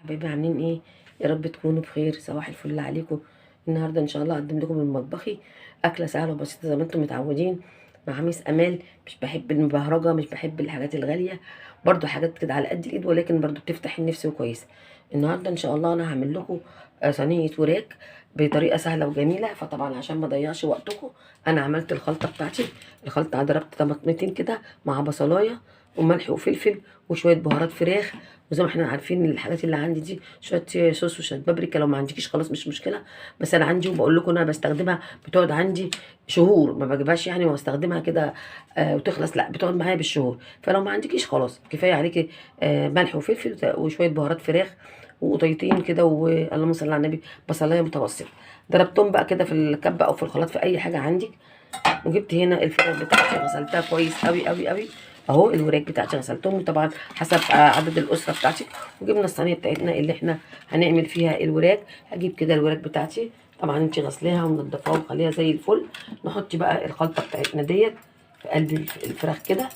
حبايبي عاملين ايه؟ يا رب تكونوا بخير. صباح الفل عليكم. النهارده ان شاء الله اقدم لكم من مطبخي اكله سهله وبسيطه زي ما انتم متعودين، مع ميس امال. مش بحب المبهرجه، مش بحب الحاجات الغاليه، برضو حاجات كده على قد الايد، ولكن برضو بتفتح النفس وكويسه. النهارده ان شاء الله انا هعمل لكم صينيه وراك بطريقه سهله وجميله. فطبعا عشان ما اضيعش وقتكم انا عملت الخلطه بتاعتي. الخلطه ضربت طماطمتين كده مع بصلايه وملح وفلفل وشويه بهارات فراخ، وزي ما احنا عارفين الحاجات اللي عندي دي شويه صوص وشويه بابريكا. لو ما عندكيش خلاص مش مشكله، بس انا عندي وبقول لكم انا بستخدمها، بتقعد عندي شهور، ما بجيبهاش يعني واستخدمها كده وتخلص، لا بتقعد معايا بالشهور. فلو ما عندكيش خلاص كفايه عليكي ملح وفلفل وشويه بهارات فراخ وقطيتين كده، واللهم صل على النبي، بصلايه متوسطه. ضربتهم بقى كده في الكبه او في الخلاط في اي حاجه عندك. وجبت هنا الفراخ بتاعتي غسلتها كويس قوي قوي قوي اهو. الوراك بتاعتي غسلتهم طبعا حسب عدد الاسره بتاعتك. وجبنا الصينيه بتاعتنا اللي احنا هنعمل فيها الوراك. هجيب كده الوراك بتاعتي، طبعا انت غسلاها ومنضفاها وخليها زي الفل. نحط بقى الخلطه بتاعتنا ديت في قلب الفراخ كده،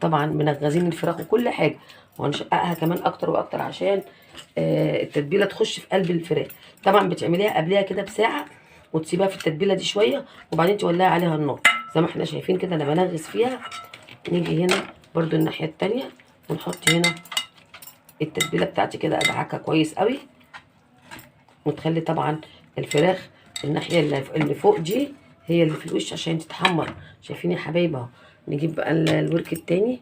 طبعا منغزين الفراخ وكل حاجه، وهنشققها كمان اكتر واكتر عشان التتبيله تخش في قلب الفراخ. طبعا بتعمليها قبلها كده بساعه وتسيبها في التتبيله دي شويه، وبعدين تولعي عليها النار زي ما احنا شايفين كده. انا بنغز فيها. نيجي هنا برضو الناحيه التانيه ونحط هنا التتبيله بتاعتي كده، ادعكها كويس قوي، وتخلي طبعا الفراخ الناحيه اللي فوق دي هي اللي في الوش عشان تتحمر. شايفين يا حبايبي اهو. نجيب بقى الورك التاني،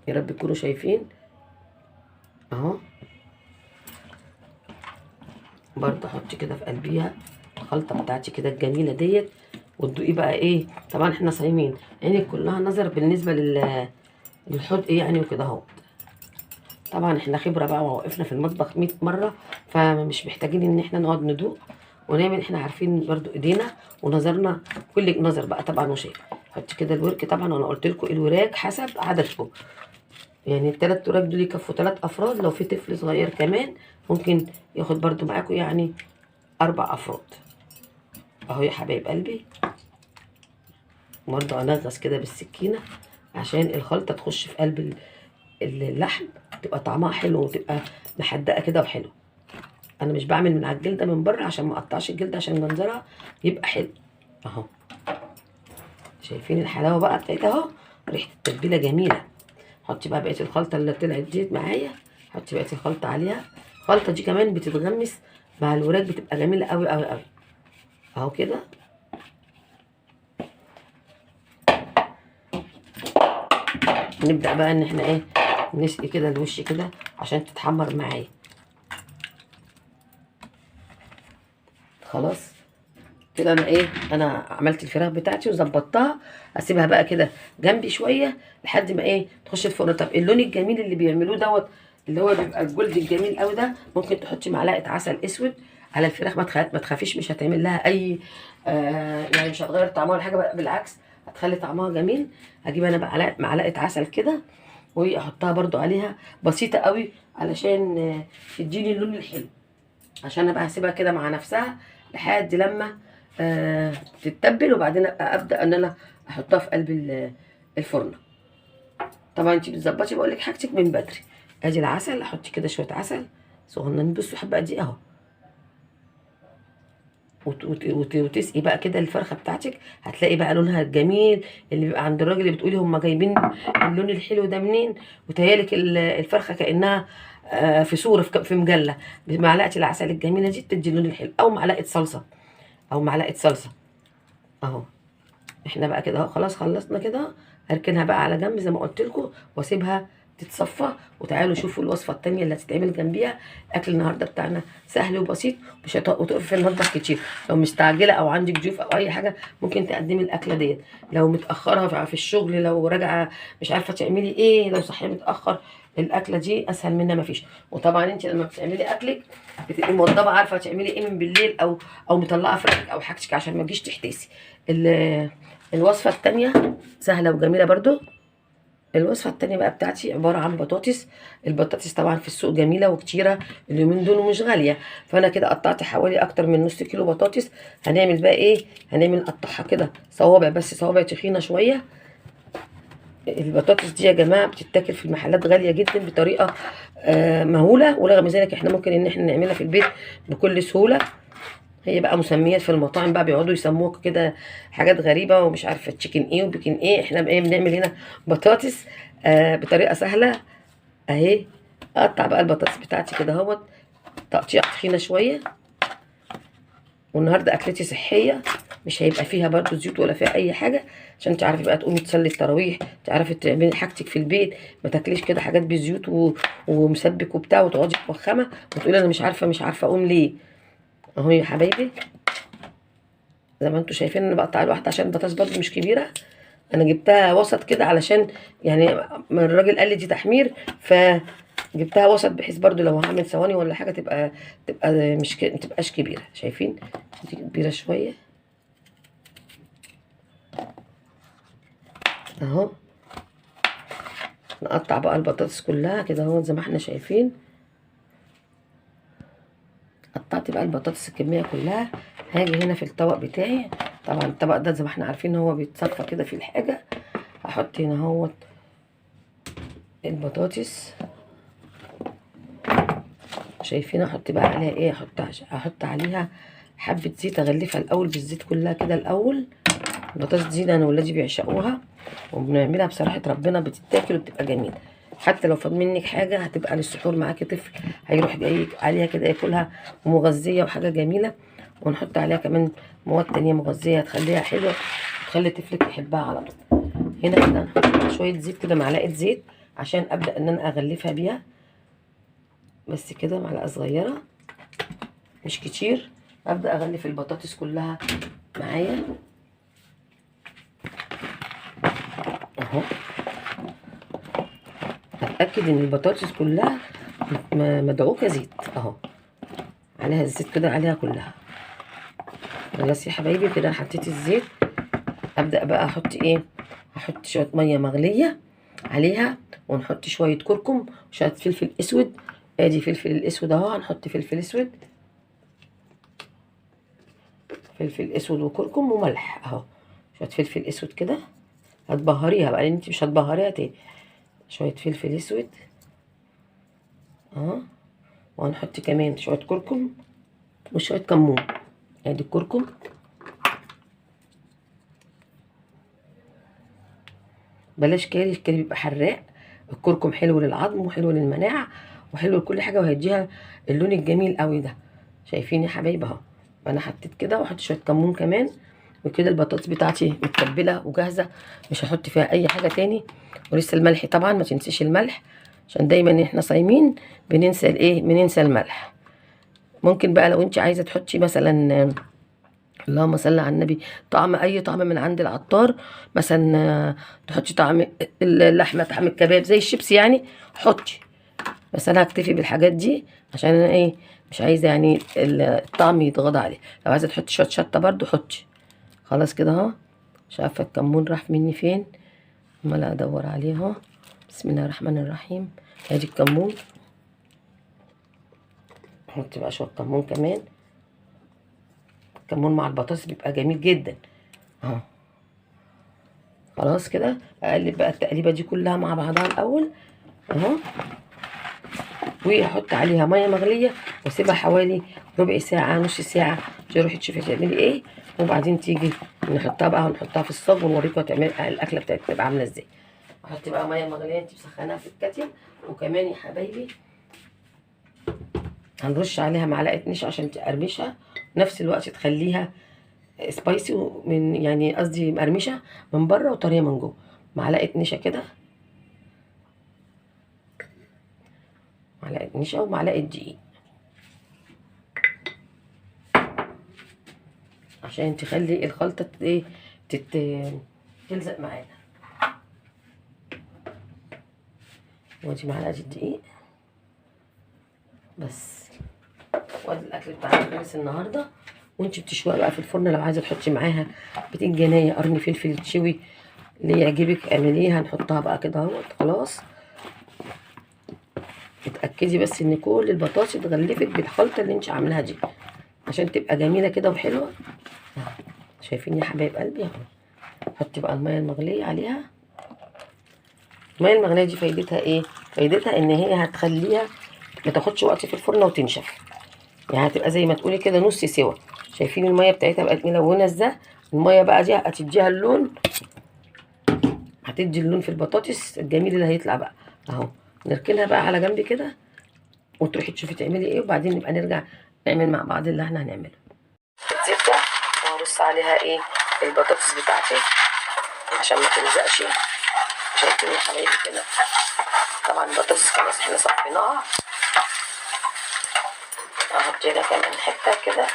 يا رب تكونوا شايفين اهو. برضه احط كده في قلبيها الخلطه بتاعتي كده الجميله ديت. وتدوقي بقى ايه، طبعا احنا صايمين، عينك كلها نظر بالنسبه للحدق يعني وكده اهو. طبعا احنا خبره بقى ووقفنا في المطبخ 100 مره، فمش محتاجين ان احنا نقعد ندوق ونعمل. احنا عارفين برضو ايدينا ونظرنا، كل نظر بقى طبعا وشايف. حطي كده الورك طبعا، وانا قلت لكم الوراك حسب عددكم، يعني الثلاث وراك دول يكفوا 3 افراد. لو في طفل صغير كمان ممكن ياخد برضو معاكم يعني 4 افراد اهو يا حبايب قلبي. برضو انغص كده بالسكينه عشان الخلطه تخش في قلب اللحم، تبقى طعمها حلو وتبقى محدقه كده وحلو. انا مش بعمل من على الجلده من بره عشان ما اقطعش الجلده، عشان منظرها يبقى حلو اهو. شايفين الحلاوه بقى بتاعتها اهو، ريحه التتبيله جميله. حطي بقى بقيه الخلطه اللي طلعت ديت معايا، حطي بقيه الخلطه عليها. الخلطه دي كمان بتتغمس مع الوراك، بتبقى جميله قوي قوي قوي اهو كده. نبدا بقى ان احنا ايه، نسقي كده الوش كده عشان تتحمر معايا. خلاص كده انا ايه، انا عملت الفراخ بتاعتي وظبطتها. اسيبها بقى كده جنبي شويه لحد ما ايه تخش الفرن. طب اللون الجميل اللي بيعملوه دوت، اللي هو بيبقى الجلد الجميل قوي ده، ممكن تحطي معلقه عسل اسود على الفراخ. ما تخافيش، مش هتعمل لها اي يعني مش هتغير طعمها ولا حاجه، بقى بالعكس هتخلي طعمها جميل. هجيب انا بقى معلقه عسل كده واحطها برده عليها بسيطه قوي علشان تديني اللون الحلو. عشان انا بقى هسيبها كده مع نفسها لحد لما تتبل، وبعدين ابدا ان انا احطها في قلب الفرن. طبعا انت بتظبطي بقول لك حاجتك من بدري. ادي العسل، احطي كده شويه عسل صغنن، بصوا حبه دي اهو. وتسقي بقى كده الفرخه بتاعتك، هتلاقي بقى لونها الجميل اللي بيبقى عند الراجل اللي بتقولي هم جايبين اللون الحلو ده منين، وتهيالك الفرخه كانها في صوره في مجله. بمعلقه العسل الجميله دي بتدي اللون الحلو، او معلقه صلصه، او معلقه صلصه اهو. احنا بقى كده اهو خلاص خلصنا كده. هركنها بقى على جنب زي ما قلت لكم واسيبها تتصفى. وتعالوا شوفوا الوصفه التانيه اللي هتتعمل جنبيها. اكل النهارده بتاعنا سهل وبسيط، مش وتقفي في المطبخ كتير. لو مستعجله او عندك ضيوف او اي حاجه ممكن تقدمي الاكله ديت. لو متاخره في الشغل، لو راجعه مش عارفه تعملي ايه، لو صحيه متاخر، الاكله دي اسهل منها مفيش. وطبعا انت لما بتعملي اكلك بتبقي موضبه عارفه تعملي ايه من بالليل، او مطلعه فراخك او حاجتك عشان ما تجيش تحتسي. الوصفه التانيه سهله وجميله برضو. الوصفه التانيه بقى بتاعتي عباره عن بطاطس. البطاطس طبعا في السوق جميله وكتيره اليومين دول ومش غاليه. فانا كده قطعت حوالي اكتر من نص كيلو بطاطس. هنعمل بقى ايه، هنعمل نقطعها كده صوابع، بس صوابع تخينه شويه البطاطس دي يا جماعه بتتاكل في المحلات غاليه جدا بطريقه مهوله، ورغم ذلك احنا ممكن ان احنا نعملها في البيت بكل سهوله. هي بقى مسميات في المطاعم بقى بيقعدوا يسموها كده حاجات غريبه ومش عارفه تشيكن ايه وبيكن ايه. احنا بقى بنعمل هنا بطاطس بطريقه سهله اهي. اقطع بقى البطاطس بتاعتي كده اهوت تقطيع تخينه شويه. والنهارده اكلتي صحيه، مش هيبقى فيها برضو زيوت ولا فيها اي حاجه، عشان تعرفي بقى تقومي تصلي التراويح، تعرفي تعملي حاجتك في البيت، ما تاكليش كده حاجات بزيوت ومسبك وبتاع وتقعدي موخمه وتقولي انا مش عارفه اقوم ليه. اهو يا حبايبي زي ما انتم شايفين انا بقطع الواحده عشان البطاطس برضو مش كبيره. انا جبتها وسط كده علشان يعني الراجل قال لي دي تحمير، فجبتها وسط بحيث برضو لو هعمل ثواني ولا حاجه تبقى مش ما تبقاش كبيره. شايفين دي كبيره شويه اهو. نقطع بقى البطاطس كلها كده اهو زي ما احنا شايفين. قطعت بقى البطاطس الكميه كلها. هاجي هنا في الطبق بتاعي، طبعا الطبق ده زي ما احنا عارفين هو بيتصفى كده في الحاجه. هحط هنا اهوت البطاطس. شايفين احط بقى عليها ايه؟ احط عليها حبه زيت اغلفها الاول بالزيت كلها كده الاول. البطاطس دي انا ولادي بيعشقوها وبنعملها بصراحه ربنا بتتاكل وبتبقى جميله. حتى لو فاض منك حاجه هتبقى للسحور معاكي طفل هيروح جاي عليها كده ياكلها، ومغذيه وحاجه جميله. ونحط عليها كمان مواد تانية مغذيه هتخليها حلوه وتخلي طفلك يحبها على طول. هنا كده نحط شويه زيت كده، معلقه زيت عشان ابدا ان انا اغلفها بيها. بس كده معلقه صغيره مش كتير. ابدا اغلف البطاطس كلها معايا اهو. اتاكد ان البطاطس كلها مدعوكه زيت اهو، عليها الزيت كده عليها كلها. خلاص يا حبايبي كده حطيت الزيت. ابدا بقى احط ايه؟ هحط شويه ميه مغليه عليها، ونحط شويه كركم وشويه فلفل اسود. ادي فلفل الاسود اهو، هنحط فلفل اسود، فلفل اسود وكركم وملح اهو. شويه فلفل اسود كده هتبهريها بقى لان انت مش هتبهريها تاني. شويه فلفل اسود اهو، وهنحط كمان شويه كركم وشويه كمون. ادي الكركم، بلاش كاري، الكاري بيبقى حراق. الكركم حلو للعظم وحلو للمناعه وحلو لكل حاجه وهيديها اللون الجميل قوي ده. شايفين يا حبايبي اهو. انا حطيت كده واحط شويه كمون كمان، وكده البطاطس بتاعتي متبله وجاهزه، مش هحط فيها اي حاجه تاني. ولسه الملح طبعا ما تنسيش الملح، عشان دايما احنا صايمين بننسى الايه؟ بننسى الملح. ممكن بقى لو انت عايزه تحطي مثلا اللهم صل على النبي طعم، اي طعم من عند العطار مثلا، تحطي طعم اللحمه، طعم الكباب زي الشيبسي يعني حطي. بس انا هكتفي بالحاجات دي عشان انا ايه؟ مش عايزه يعني الطعم يتغاضى عليه. لو عايزه تحطي شويه شطه برضو حطي. خلاص كده اهو. مش عارفه الكمون راح مني فين، امال ادور عليه اهو. بسم الله الرحمن الرحيم. ادي الكمون، نحط بقى شويه كمون كمان. الكمون مع البطاطس بيبقى جميل جدا اهو. خلاص كده اقلب بقى التقليبه دي كلها مع بعضها الاول اهو، واحط عليها ميه مغليه واسيبها حوالي ربع ساعه نص ساعه عشان روحي تشوفي تعملي ايه. وبعدين تيجي نحطها بقى ونحطها في الصاج ونوريكم هتعملي الاكله بتاعتك تبقى عامله ازاي. احط بقى ميه مغليه انت مسخناها في الكاتل. وكمان يا حبايبي هنرش عليها معلقه نشا عشان تقرمشها، نفس الوقت تخليها سبايسي من يعني قصدي مقرمشه من بره وطريه من جوه. معلقه نشا كده، معلقه نشا ومعلقه دقيق عشان تخلي الخلطه ايه؟ تلزق معانا. ودي معلقه الدقيق بس. وادي الاكل بتاعنا خلص النهارده. وانت بتشويها بقى في الفرن لو عايزه تحطي معاها بتنجانيه، قرن فلفل تشوي اللي يعجبك اعمليها. هنحطها بقى كده اهوت. خلاص اتاكدي بس ان كل البطاطس اتغلفت بالخلطه اللي انت عاملاها دي عشان تبقى جميله كده وحلوه. شايفين يا حبايب قلبي اهو. حطي بقى الميه المغليه عليها الميه المغليه دي فايدتها ايه؟ فايدتها ان هي هتخليها ما تاخدش وقت في الفرن وتنشف، يعني هتبقى زي ما تقولي كده نص سوا. شايفين الميه بتاعتها بقت ملونه ازاي؟ الميه بقى دي هتديها اللون، هتدي اللون في البطاطس الجميل اللي هيطلع بقى اهو. نركنها بقى على جنب كده وتروحي تشوفي تعملي ايه، وبعدين نبقى نرجع نعمل مع بعض اللي احنا هنعمله. الزبده وهرص عليها ايه؟ البطاطس بتاعتي عشان ما تلزقش. شايفين يا حبايبي كده؟ طبعا البطاطس خلاص احنا صفيناها. احط هنا كمان حته كده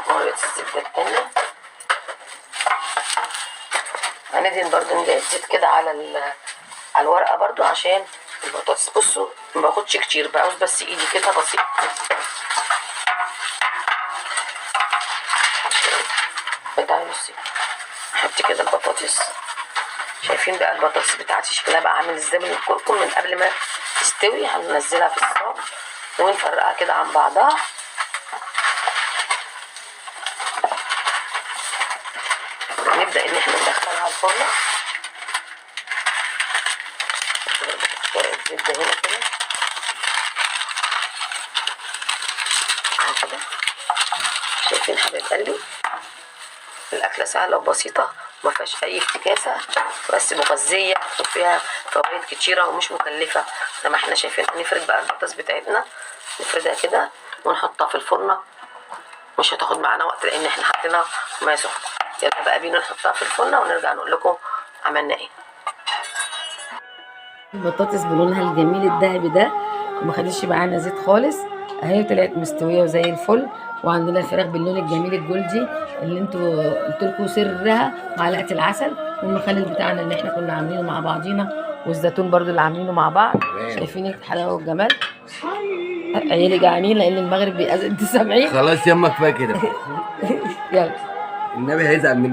ورقه الزبده التانيه. هندهن برضو زيت كده على الورقه برضو عشان البطاطس. بصوا ما باخدش كتير، بعوز بس ايدي كده بسيط بتاعي. بصي احط كده البطاطس. شايفين بقى البطاطس بتاعتي شكلها بقى عامل ازاي من الكركم من قبل ما تستوي. هننزلها في الصاج ونفرقها كده عن بعضها. نبدأ ان احنا ندخلها الفرن. ورقة زبدة هنا كده كده. شايفين حبايب قلبي؟ الأكلة سهلة وبسيطة ما فيهاش أي افتكاسة، بس مغذية وفيها فوائد كتيرة ومش مكلفة زي ما احنا شايفين. هنفرد بقى البطاطس بتاعتنا، نفردها كده ونحطها في الفرن. مش هتاخد معانا وقت لأن احنا حطينا مية سخنة. يلا بقى بينا نحطها في الفرن ونرجع نقول لكم عملنا ايه. البطاطس بلونها الجميل الذهبي ده وما خدتش معانا زيت خالص اهي، طلعت مستويه وزي الفل. وعندنا الفراخ باللون الجميل الجولدي اللي انتوا قلت لكم سرها معلقه العسل والمخلل بتاعنا اللي احنا كنا عاملينه مع بعضينا، والزيتون برضو اللي عاملينه مع بعض. شايفين الحلاوه والجمال؟ عيالي جعانين لان المغرب بيأذن. انتوا سامعين؟ خلاص يما كفايه كده. يلا النبي هيزعل مني.